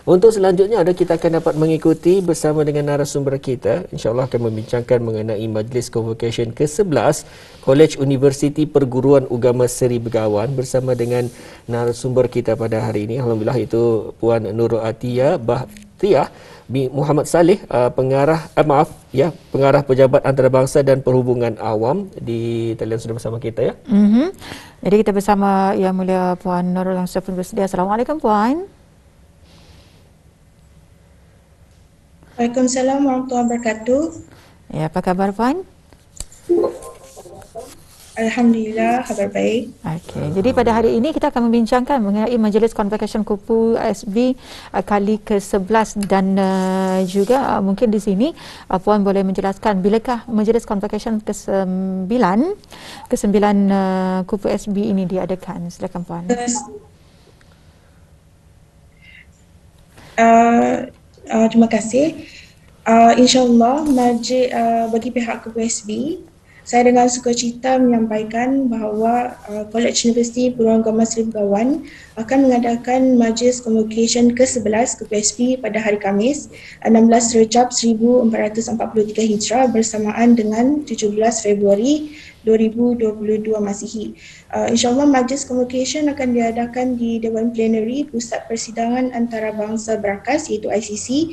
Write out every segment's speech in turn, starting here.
Untuk selanjutnya kita akan dapat mengikuti bersama dengan narasumber kita. InsyaAllah akan membincangkan mengenai Majlis Convocation ke-11 College Universiti Perguruan Ugama Seri Begawan bersama dengan narasumber kita pada hari ini. Alhamdulillah itu Puan Nurul Atiyah Bahtiah Muhammad Saleh, pengarah Pejabat Antarabangsa dan Perhubungan Awam di talian sudah bersama kita ya. Jadi kita bersama Yang Mulia Puan Nurul yang sudah pun bersedia. Assalamualaikum Puan. Waalaikumsalam warahmatullahi wabarakatuh. Ya, apa kabar Puan? Alhamdulillah, kabar baik. Okey, jadi pada hari ini kita akan membincangkan mengenai Majlis Convocation KUPU SB kali ke-11 dan juga mungkin di sini Puan boleh menjelaskan bilakah Majlis Convocation ke-9 KUPU SB ini diadakan. Silakan Puan. Terima kasih. InsyaAllah bagi pihak KUPU SB, saya dengan sukacita menyampaikan bahawa College Universiti Perguruan Ugama Seri Begawan akan mengadakan Majlis Convocation ke-11 KUPU SB pada hari Khamis 16 Rejab 1443 Hijrah bersamaan dengan 17 Februari 2022 Masihi. InsyaAllah Majlis Convocation akan diadakan di Dewan Plenary Pusat Persidangan Antarabangsa Berakas iaitu ICC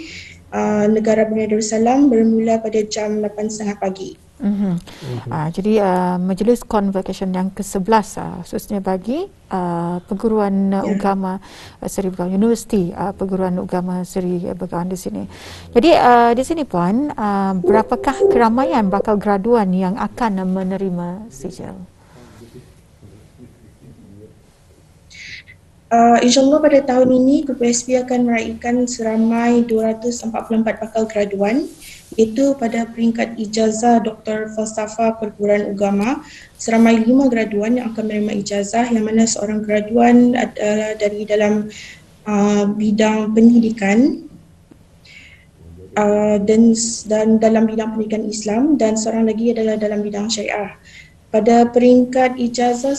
Negara Brunei Darussalam bermula pada jam 8.30 pagi. Jadi Majlis Convocation yang ke-11 khususnya bagi Perguruan Ugama Seri Begawan, Universiti Perguruan Ugama Seri Begawan di sini. Jadi di sini Puan, berapakah keramaian bakal graduan yang akan menerima sijil? InsyaAllah pada tahun ini KUPU SB akan meraihkan seramai 244 bakal graduan, iaitu pada peringkat ijazah Dr. Falsafah Perguruan Ugama seramai 5 graduan yang akan menerima ijazah, yang mana seorang graduan adalah dari dalam bidang pendidikan dan dalam bidang pendidikan Islam, dan seorang lagi adalah dalam bidang syariah. Pada peringkat ijazah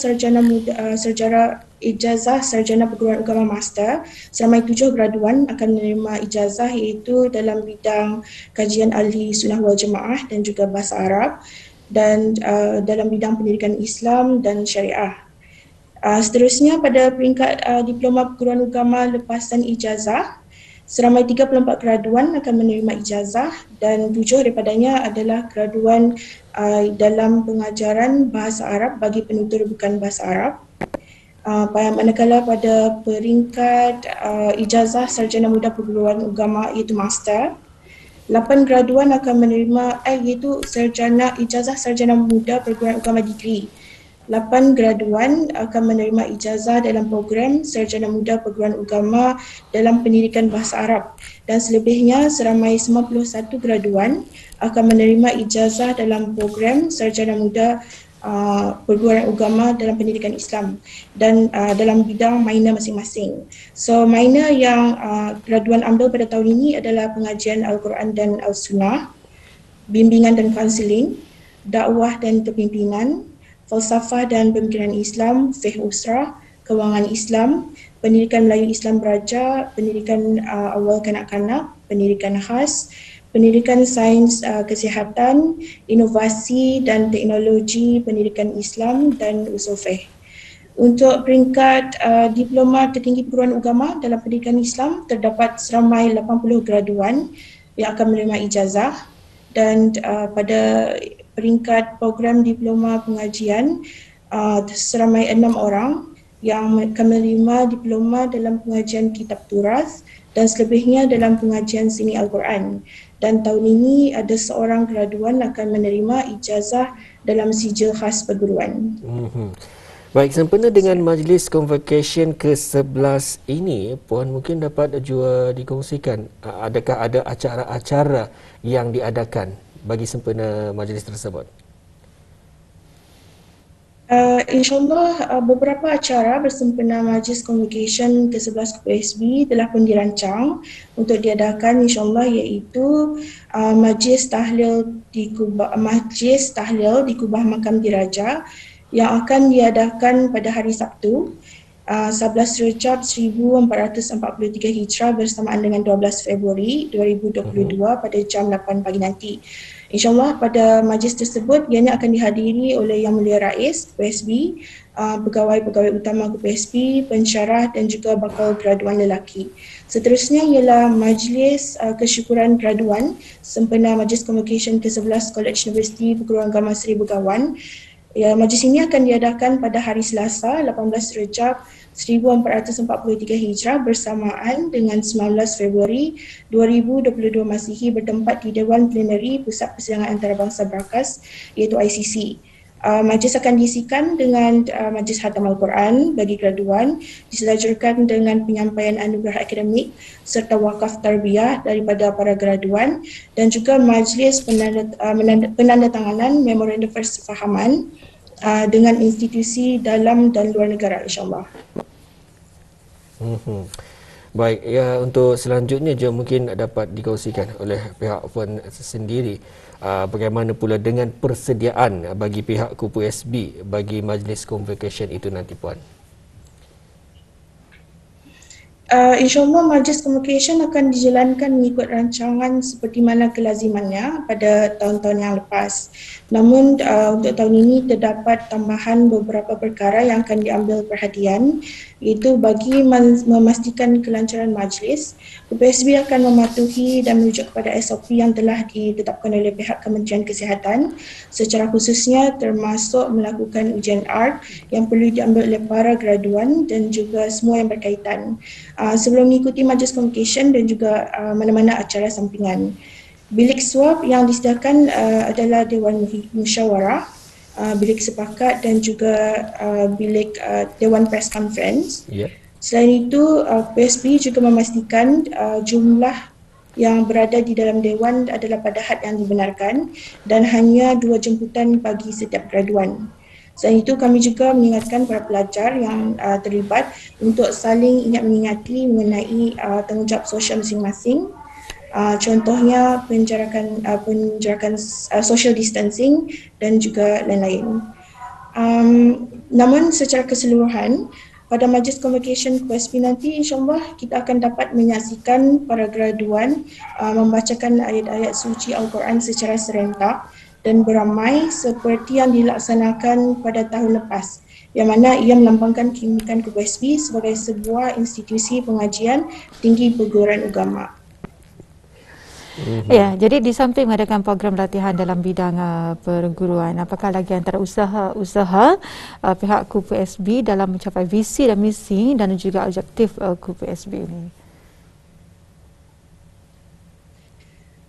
sarjana perguruan agama master, seramai 7 graduan akan menerima ijazah, iaitu dalam bidang kajian ahli sunnah wal jemaah dan juga bahasa Arab, dan dalam bidang pendidikan Islam dan syariah. Seterusnya pada peringkat diploma perguruan agama lepasan ijazah, seramai 34 graduan akan menerima ijazah dan 7 daripadanya adalah graduan dalam pengajaran bahasa Arab bagi penutur bukan bahasa Arab. Manakala pada peringkat ijazah sarjana muda perguruan agama iaitu master, 8 graduan akan menerima iaitu ijazah sarjana muda perguruan agama degree. 8 graduan akan menerima ijazah dalam program sarjana muda perguruan agama dalam pendidikan bahasa Arab, dan selebihnya seramai 91 graduan akan menerima ijazah dalam program sarjana muda perguruan agama dalam pendidikan Islam dan dalam bidang minor masing-masing. So minor yang graduan ambil pada tahun ini adalah pengajian Al-Quran dan Al-Sunnah, bimbingan dan kaunseling, dakwah dan kepimpinan, falsafah dan pemikiran Islam, fiqh usrah, kewangan Islam, pendidikan Melayu Islam Beraja, pendidikan awal kanak-kanak, pendidikan khas, pendidikan sains kesihatan, inovasi dan teknologi pendidikan Islam dan usul fiqh. Untuk peringkat diploma tertinggi perguruan agama dalam pendidikan Islam, terdapat seramai 80 graduan yang akan menerima ijazah, dan pada peringkat program diploma pengajian seramai 6 orang yang akan menerima diploma dalam pengajian kitab turas dan selebihnya dalam pengajian sini Al-Quran. Dan tahun ini ada seorang graduan akan menerima ijazah dalam sijil khas perguruan. Baik, sempena dengan Majlis Convocation ke-11 ini, Puan mungkin dapat juga dikongsikan adakah ada acara-acara yang diadakan bagi sempena majlis tersebut? InsyaAllah beberapa acara bersempena Majlis Convocation ke-11 KUPU SB telah pun dirancang untuk diadakan insyaAllah, iaitu Majlis Tahlil di Kubah Makam Diraja yang akan diadakan pada hari Sabtu, 11 Rejab 1443 Hijrah bersamaan dengan 12 Februari 2022 pada jam 8 pagi nanti. InsyaAllah pada majlis tersebut ianya akan dihadiri oleh Yang Mulia Rais KPSB, pegawai-pegawai utama KPSB, pensyarah dan juga bakal graduan lelaki. Seterusnya ialah majlis kesyukuran graduan sempena Majlis Convocation ke-11 College Universiti Perguruan Agama Seri Begawan. Ya, majlis ini akan diadakan pada hari Selasa 18 Rejab 1443 Hijrah bersamaan dengan 19 Februari 2022 Masihi bertempat di Dewan Plenary Pusat Persidangan Antarabangsa Berkas iaitu ICC. Majlis akan diisikan dengan majlis Khatam Al-Quran bagi graduan, disedajarkan dengan penyampaian anugerah akademik serta wakaf tarbiyah daripada para graduan dan juga majlis penandatanganan memorandum persefahaman dengan institusi dalam dan luar negara insyaAllah. Baik, ya, untuk selanjutnya je mungkin dapat dikongsikan oleh pihak Puan sendiri bagaimana pula dengan persediaan bagi pihak KPSB bagi majlis convocation itu nanti, Puan. InsyaAllah majlis convocation akan dijalankan mengikut rancangan seperti mana kelazimannya pada tahun-tahun yang lepas. Namun untuk tahun ini terdapat tambahan beberapa perkara yang akan diambil perhatian, iaitu bagi memastikan kelancaran majlis, KPSB akan mematuhi dan merujuk kepada SOP yang telah ditetapkan oleh pihak Kementerian Kesihatan, secara khususnya termasuk melakukan ujian art yang perlu diambil oleh para graduan dan juga semua yang berkaitan sebelum mengikuti majlis convocation dan juga mana-mana acara sampingan. Bilik swab yang disediakan adalah Dewan Musyawarah, bilik sepakat dan juga bilik Dewan Press Conference. Selain itu, PSB juga memastikan jumlah yang berada di dalam Dewan adalah pada had yang dibenarkan dan hanya 2 jemputan bagi setiap graduan. Selain itu, kami juga mengingatkan para pelajar yang terlibat untuk saling ingat mengingati mengenai tanggungjawab sosial masing-masing. Contohnya penjarakan social distancing dan juga lain-lain. Namun secara keseluruhan, pada majlis convocation KPSB nanti insyaAllah kita akan dapat menyaksikan para graduan membacakan ayat-ayat suci Al-Quran secara serentak dan beramai seperti yang dilaksanakan pada tahun lepas, yang mana ia melambangkan keunikan KPSB sebagai sebuah institusi pengajian tinggi perguruan agama. Ya, jadi di samping mengadakan program latihan dalam bidang perguruan, apakah lagi antara usaha-usaha pihak KPSB dalam mencapai visi dan misi dan juga objektif KPSB ini?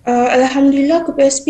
Alhamdulillah, KPSB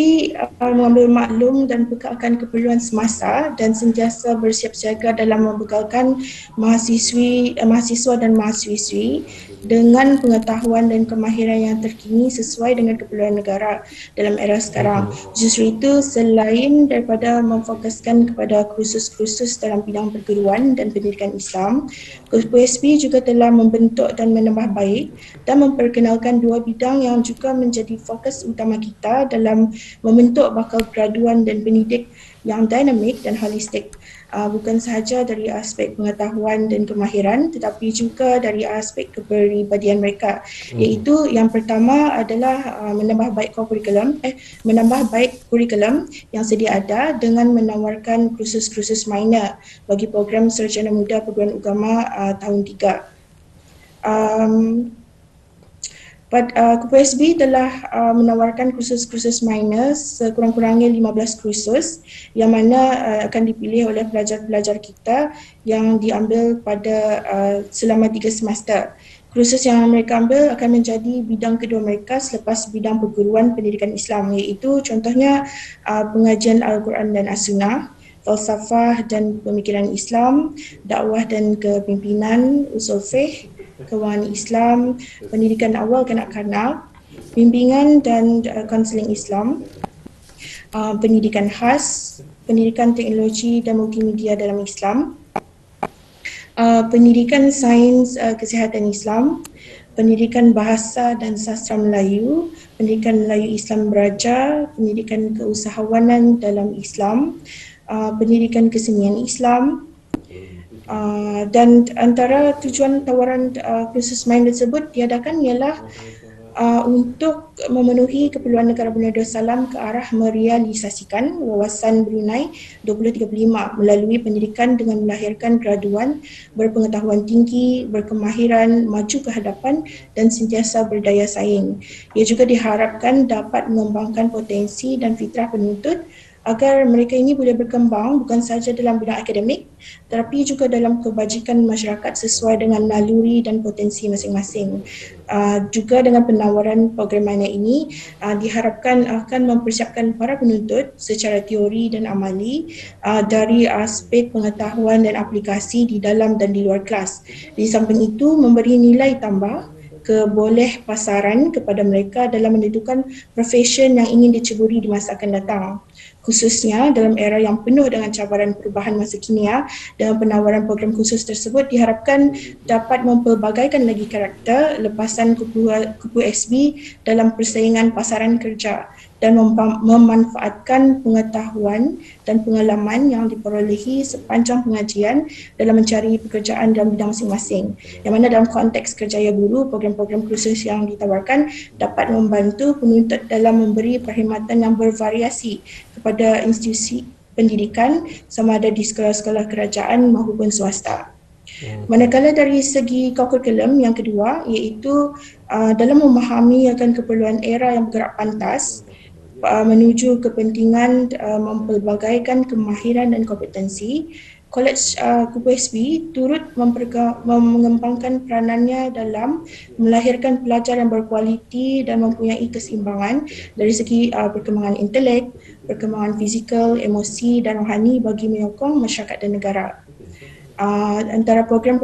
mengambil maklum dan bekalkan keperluan semasa dan sentiasa bersiap siaga dalam membekalkan mahasiswa dan mahasiswi dengan pengetahuan dan kemahiran yang terkini sesuai dengan keperluan negara dalam era sekarang. Justru itu, selain daripada memfokuskan kepada kursus-kursus dalam bidang perguruan dan pendidikan Islam, KPSB juga telah membentuk dan menambah baik dan memperkenalkan 2 bidang yang juga menjadi fokus utama kita dalam membentuk bakal graduan dan pendidik yang dinamik dan holistik. Bukan sahaja dari aspek pengetahuan dan kemahiran tetapi juga dari aspek kepribadian mereka, iaitu yang pertama adalah menambah baik kurikulum yang sedia ada dengan menawarkan kursus-kursus minor bagi program Sarjana Muda Perguruan Agama tahun 3. KPSB telah menawarkan kursus-kursus minor sekurang-kurangnya 15 kursus yang mana akan dipilih oleh pelajar-pelajar kita yang diambil pada selama 3 semester. Kursus yang mereka ambil akan menjadi bidang kedua mereka selepas bidang perguruan pendidikan Islam, iaitu contohnya pengajian Al-Quran dan As-Sunnah, falsafah dan pemikiran Islam, dakwah dan kepimpinan, usul fiqh, kewangan Islam, pendidikan awal kanak-kanak, bimbingan dan kaunseling Islam, pendidikan khas, pendidikan teknologi dan multimedia dalam Islam, pendidikan sains kesihatan Islam, pendidikan bahasa dan sastra Melayu, pendidikan Melayu Islam Beraja, pendidikan keusahawanan dalam Islam, pendidikan kesenian Islam, Dan antara tujuan tawaran kursus main tersebut diadakan ialah untuk memenuhi keperluan negara Brunei Darussalam ke arah merealisasikan wawasan Brunei 2035 melalui pendidikan dengan melahirkan graduan berpengetahuan tinggi, berkemahiran, maju ke hadapan dan sentiasa berdaya saing. Ia juga diharapkan dapat mengembangkan potensi dan fitrah penuntut agar mereka ini boleh berkembang bukan sahaja dalam bidang akademik tetapi juga dalam kebajikan masyarakat sesuai dengan naluri dan potensi masing-masing. Juga dengan penawaran program minor ini diharapkan akan mempersiapkan para penuntut secara teori dan amali dari aspek pengetahuan dan aplikasi di dalam dan di luar kelas. Di samping itu memberi nilai tambah keboleh pasaran kepada mereka dalam menentukan profession yang ingin diceburi di masa akan datang. Khususnya dalam era yang penuh dengan cabaran perubahan masa kini, dengan penawaran program khusus tersebut diharapkan dapat mempelbagaikan lagi karakter lepasan kupu SB dalam persaingan pasaran kerja dan memanfaatkan pengetahuan dan pengalaman yang diperolehi sepanjang pengajian dalam mencari pekerjaan dalam bidang masing-masing. Yang mana dalam konteks kerjaya guru, program-program khusus yang ditawarkan dapat membantu penuntut dalam memberi perkhidmatan yang bervariasi kepada institusi pendidikan sama ada di sekolah-sekolah kerajaan maupun swasta. Manakala dari segi kurikulum yang kedua iaitu dalam memahami akan keperluan era yang bergerak pantas menuju kepentingan mempelbagaikan kemahiran dan kompetensi, Kolej Kupu SB turut mengembangkan peranannya dalam melahirkan pelajar yang berkualiti dan mempunyai keseimbangan dari segi perkembangan intelek, perkembangan fizikal, emosi dan rohani bagi menyokong masyarakat dan negara. Antara program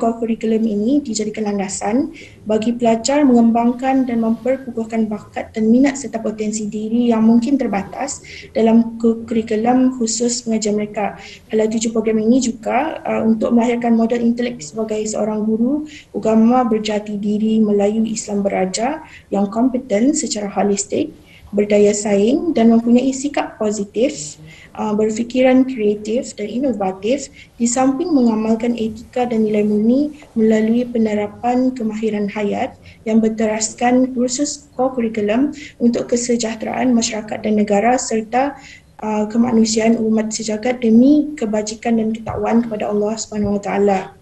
kurikulum ini dijadikan landasan bagi pelajar mengembangkan dan memperkukuhkan bakat dan minat serta potensi diri yang mungkin terbatas dalam kurikulum khusus pengajian mereka. Hala tuju program ini juga untuk melahirkan model intelek sebagai seorang guru agama berjati diri Melayu Islam beraja yang kompeten secara holistik, berdaya saing dan mempunyai sikap positif, berfikiran kreatif dan inovatif di samping mengamalkan etika dan nilai murni melalui penerapan kemahiran hayat yang berteraskan kursus kurikulum untuk kesejahteraan masyarakat dan negara serta kemanusiaan umat sejagat demi kebajikan dan ketakwaan kepada Allah Subhanahu Wa Taala.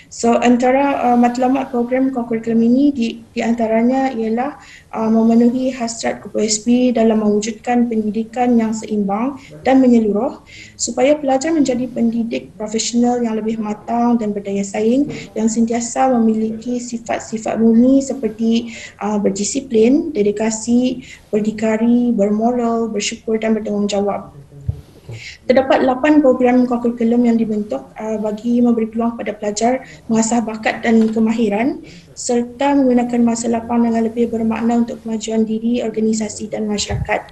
So antara matlamat program kurikulum ini di antaranya ialah memenuhi hasrat Kupu SB dalam mewujudkan pendidikan yang seimbang dan menyeluruh supaya pelajar menjadi pendidik profesional yang lebih matang dan berdaya saing yang sentiasa memiliki sifat-sifat murni seperti berdisiplin, dedikasi, berdikari, bermoral, bersyukur dan bertanggungjawab. Terdapat 8 program kurikulum yang dibentuk bagi memberi peluang kepada pelajar mengasah bakat dan kemahiran serta menggunakan masa lapang dengan lebih bermakna untuk kemajuan diri, organisasi dan masyarakat.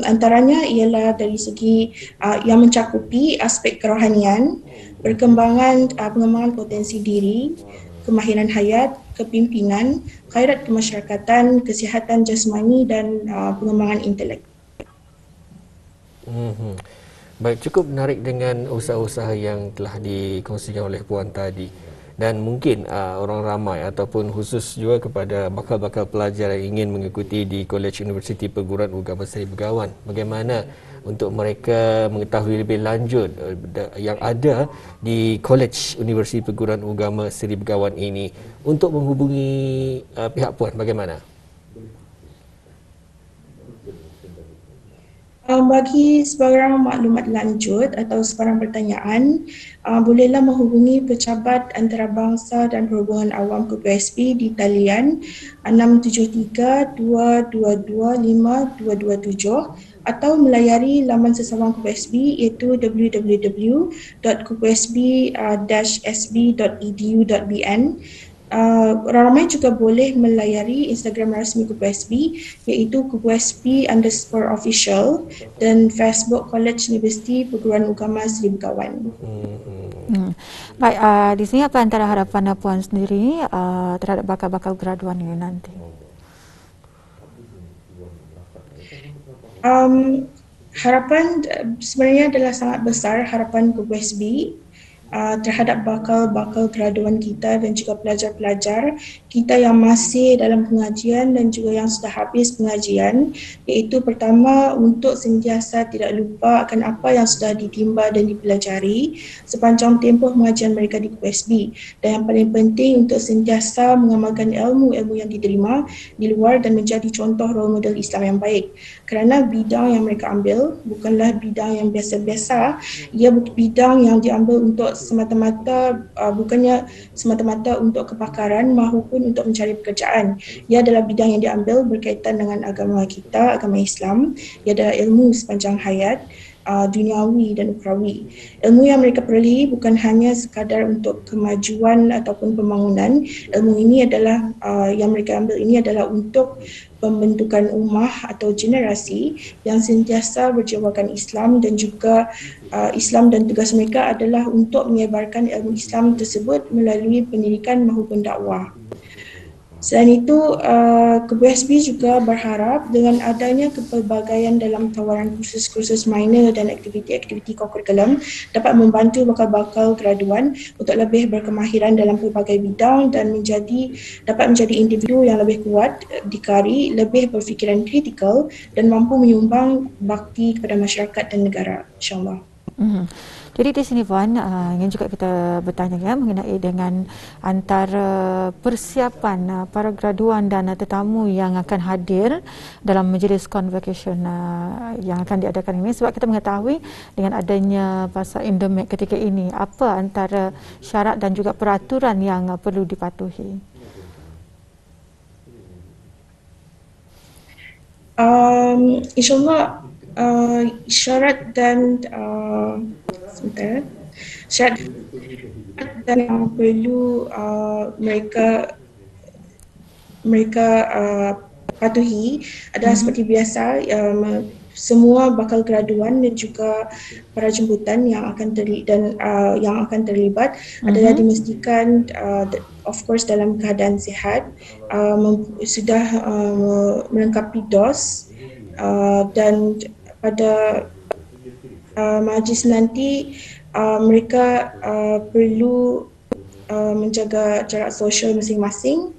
Antaranya ialah dari segi yang mencakupi aspek kerohanian, pengembangan potensi diri, kemahiran hayat, kepimpinan, khairat kemasyarakatan, kesihatan jasmani dan pengembangan intelek. Baik, cukup menarik dengan usaha-usaha yang telah dikongsikan oleh Puan tadi. Dan mungkin orang ramai ataupun khusus juga kepada bakal-bakal pelajar yang ingin mengikuti di Kolej Universiti Perguruan Ugama Seri Begawan. Bagaimana untuk mereka mengetahui lebih lanjut yang ada di Kolej Universiti Perguruan Ugama Seri Begawan ini untuk menghubungi pihak Puan, bagaimana? Bagi sebarang maklumat lanjut atau sebarang pertanyaan, bolehlah menghubungi Pejabat Antarabangsa dan Perhubungan Awam Kupu SB di talian 673-222-5227 atau melayari laman sesawang Kupu SB iaitu www.kupusb-sb.edu.bn. Ramai juga boleh melayari Instagram rasmi Kupu SB iaitu kupusb_official dan Facebook Kolej Universiti Perguruan Ugama Seri Begawan. Baik, di sini apa antara harapan Puan sendiri terhadap bakal-bakal graduan ini nanti? Harapan sebenarnya adalah sangat besar harapan Kupu SB terhadap bakal-bakal graduan kita dan juga pelajar-pelajar kita yang masih dalam pengajian dan juga yang sudah habis pengajian, iaitu pertama untuk sentiasa tidak lupa akan apa yang sudah ditimba dan dipelajari sepanjang tempoh pengajian mereka di QSB, dan yang paling penting untuk sentiasa mengamalkan ilmu-ilmu yang diterima di luar dan menjadi contoh role model Islam yang baik, kerana bidang yang mereka ambil bukanlah bidang yang biasa-biasa. Ia bidang yang diambil untuk bukannya semata-mata untuk kepakaran maupun untuk mencari pekerjaan. Ia adalah bidang yang diambil berkaitan dengan agama kita, agama Islam. Ia adalah ilmu sepanjang hayat, duniawi dan ukhrawi. Ilmu yang mereka perolehi bukan hanya sekadar untuk kemajuan ataupun pembangunan. Ilmu ini adalah yang mereka ambil ini adalah untuk pembentukan ummah atau generasi yang sentiasa berjiwakan Islam, dan juga Islam, dan tugas mereka adalah untuk menyebarkan ilmu Islam tersebut melalui pendidikan maupun dakwah. Selain itu, QSB juga berharap dengan adanya kepelbagaian dalam tawaran kursus-kursus minor dan aktiviti-aktiviti kokurikulum dapat membantu bakal-bakal graduan untuk lebih berkemahiran dalam pelbagai bidang dan dapat menjadi individu yang lebih kuat, dikari, lebih berfikiran kritikal dan mampu menyumbang bakti kepada masyarakat dan negara, insyaAllah. Jadi di sini Puan, ingin juga kita bertanya ya mengenai dengan antara persiapan para graduan dan tetamu yang akan hadir dalam majlis convocation yang akan diadakan ini, sebab kita mengetahui dengan adanya pasal endemik ketika ini, apa antara syarat dan juga peraturan yang perlu dipatuhi? InsyaAllah syarat dan syarat dan yang perlu mereka patuhi adalah seperti biasa, semua bakal graduan dan juga para jemputan yang akan terlibat adalah dimestikan of course dalam keadaan sihat, sudah melengkapi dos, dan pada majlis nanti mereka perlu menjaga jarak sosial masing-masing,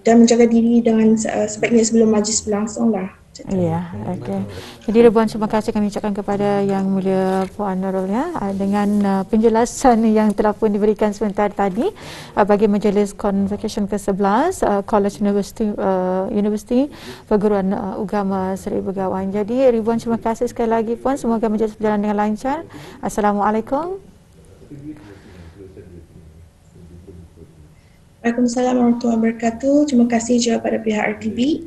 dan menjaga diri dengan sebaiknya sebelum majlis berlangsung lah. Ya, okey. Jadi ribuan terima kasih kami ucapkan kepada Yang Mulia Puan Nurul ya, dengan penjelasan yang telah pun diberikan sebentar tadi bagi majlis convocation ke-11 College Universiti Perguruan Ugama Seri Begawan. Jadi ribuan terima kasih sekali lagi Puan, semoga majlis berjalan dengan lancar. Assalamualaikum. Waalaikumsalam warahmatullahi wabarakatuh. Terima kasih juga pada pihak RTB.